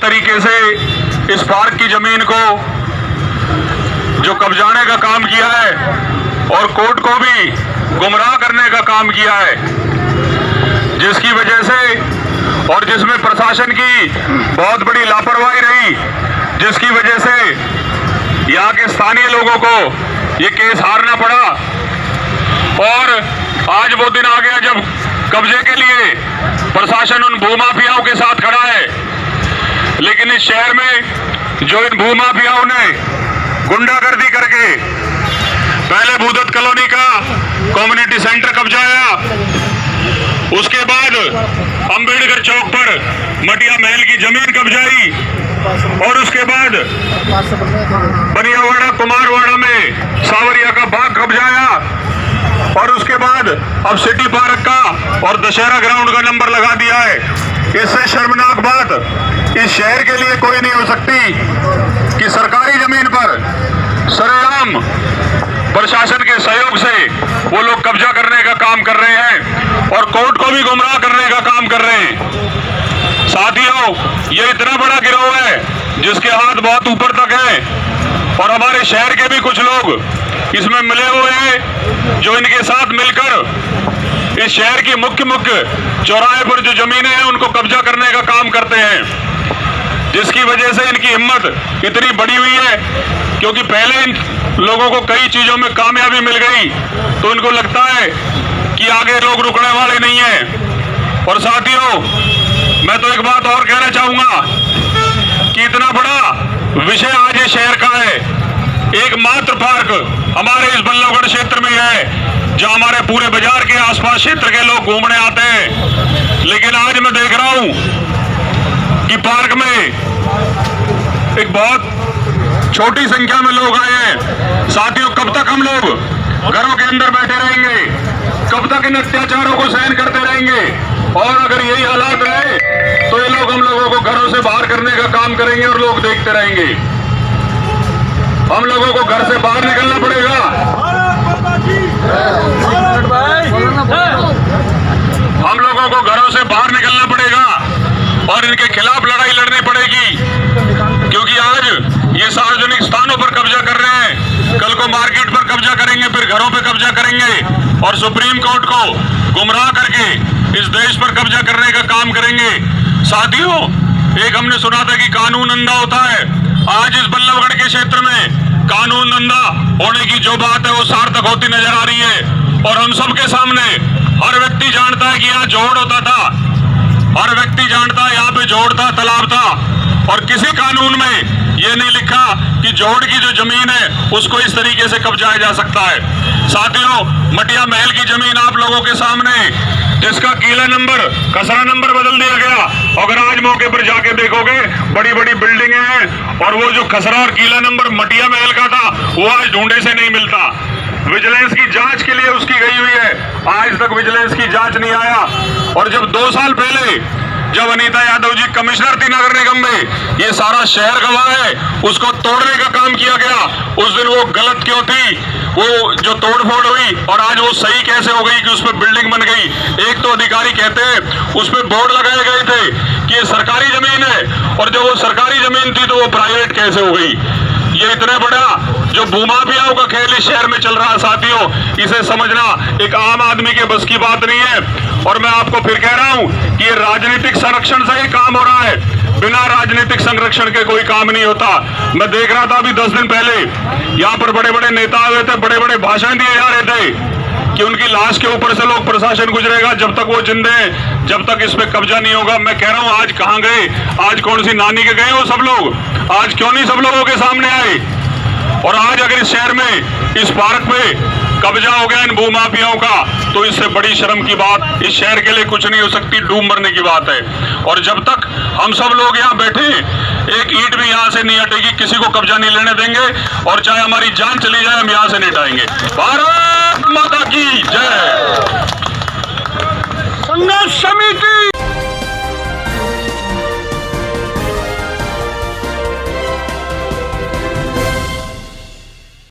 तरीके से इस पार्क की जमीन को जो कब्जाने का काम किया है और कोर्ट को भी गुमराह करने का काम किया है, जिसकी वजह से और जिसमें प्रशासन की बहुत बड़ी लापरवाही रही, जिसकी वजह से यहाँ के स्थानीय लोगों को ये केस हारना पड़ा। और आज वो दिन आ गया जब कब्जे के लिए प्रशासन उन भूमाफियाओं के साथ खड़ा है। लेकिन इस शहर में जो इन भूमाफियाओं ने गुंडागर्दी करके पहले भूदत्त कॉलोनी का कम्युनिटी सेंटर कब्जाया, उसके बाद अंबेडकर चौक पर मटिया महल की जमीन कब्जाई और उसके बाद बनियावाड़ा कुमारवाड़ा में सावरिया का बाग कब्जाया और उसके बाद अब सिटी पार्क का और दशहरा ग्राउंड का नंबर लगा दिया है। इससे शर्मनाक बात इस शहर के लिए कोई नहीं हो सकती कि सरकारी जमीन पर सरेआम प्रशासन के सहयोग से वो लोग कब्जा करने का काम कर रहे हैं और कोर्ट को भी गुमराह करने का काम कर रहे हैं। साथियों, ये इतना बड़ा गिरोह है जिसके हाथ बहुत ऊपर तक है और हमारे शहर के भी कुछ लोग इसमें मिले हुए हैं जो इनके साथ मिलकर इस शहर की मुख्य चौराहे पर जो जमीनें हैं उनको कब्जा करने का काम करते हैं, जिसकी वजह से इनकी हिम्मत इतनी बड़ी हुई है क्योंकि पहले इन लोगों को कई चीजों में कामयाबी मिल गई तो इनको लगता है कि आगे लोग रुकने वाले नहीं हैं। और साथियों, मैं तो एक बात और कहना चाहूंगा कि इतना बड़ा विषय आज ये शहर का है, एकमात्र पार्क हमारे इस बल्लभगढ़ क्षेत्र में है जहां हमारे पूरे बाजार के आसपास क्षेत्र के लोग घूमने आते हैं। लेकिन आज मैं देख रहा हूं कि पार्क में एक बहुत छोटी संख्या में लोग आए हैं। साथियों, कब तक हम लोग घरों के अंदर बैठे रहेंगे? कब तक इन अत्याचारों को सहन करते रहेंगे? और अगर यही हालात रहे तो ये लोग हम लोगों को घरों से बाहर करने का काम करेंगे और लोग देखते रहेंगे। हम लोगों को घर से बाहर निकलना पड़ेगा। हम लोगों को घरों से बाहर निकलना पड़ेगा और इनके खिलाफ लड़ाई लड़नी पड़ेगी, क्योंकि आज ये सार्वजनिक स्थानों पर कब्जा कर रहे हैं, कल को मार्केट पर कब्जा करेंगे, फिर घरों पर कब्जा करेंगे और सुप्रीम कोर्ट को गुमराह करके इस देश पर कब्जा करने का काम करेंगे। साथियों, एक हमने सुना था कि कानून अंधा होता है। आज इस बल्लभगढ़ के क्षेत्र में कानून अंधा होने की जो बात है वो सार्थक होती नजर आ रही है। और हम सबके सामने हर व्यक्ति जानता है कि यहाँ जोड़ होता था, हर व्यक्ति जानता है यहाँ पे जोड़ था, तालाब था और किसी कानून में ये नहीं लिखा कि जोड़ की जो जमीन है उसको इस तरीके से कब्जाया जा सकता है। साथियों, मटिया महल की जमीन आप लोगों के सामने, जिसका कीला नंबर खसरा नंबर बदल दिया गया, अगर आज मौके पर जाके देखोगे बड़ी बड़ी बिल्डिंगें हैं और वो जो खसरा और कीला नंबर मटिया महल का था वो आज ढूंढे से नहीं मिलता। विजिलेंस की जांच के लिए उसकी गई हुई है, आज तक विजिलेंस की जांच नहीं आया। और जब 2 साल पहले जब अनीता यादव जी कमिश्नर थी नगर निगम में, ये सारा शहर गवाह है, उसको तोड़ने का काम किया गया। उस दिन वो गलत क्यों थी, वो जो तोड़फोड़ हुई और आज वो सही कैसे हो गई कि उस पर बिल्डिंग बन गई? एक तो अधिकारी कहते हैं उस पर बोर्ड लगाए गए थे कि ये सरकारी जमीन है और जब वो सरकारी जमीन थी तो वो प्राइवेट कैसे हो गई? ये इतने बड़ा जो भूमाफियाओं का खेल इस शहर में चल रहा है साथियों, इसे समझना एक आम आदमी के बस की बात नहीं है। और मैं आपको फिर कह रहा हूं कि ये राजनीतिक संरक्षण से ही काम हो रहा है, बिना राजनीतिक संरक्षण के कोई काम नहीं होता। मैं देख रहा था अभी 10 दिन पहले यहाँ पर बड़े बड़े नेता आए थे, बड़े बड़े भाषण दिए जा रहे थे कि उनकी लाश के ऊपर से लोग प्रशासन गुजरेगा, जब तक वो जिंदे हैं जब तक इस पे कब्जा नहीं होगा। मैं कह रहा हूं आज कहां गए? आज कौन सी नानी के गए वो सब लोग? आज क्यों नहीं सब लोगों के सामने आए? और आज अगर इस शहर में इस पार्क में कब्जा हो गया इन भूमाफियाओं का तो इससे बड़ी शर्म की बात इस शहर के लिए कुछ नहीं हो सकती, डूब मरने की बात है। और जब तक हम सब लोग यहाँ बैठे, एक ईंट भी यहाँ से नहीं हटेगी, किसी को कब्जा नहीं लेने देंगे और चाहे हमारी जान चली जाए हम यहाँ से नहीं हटाएंगे। भारत माता की जय। संघर्ष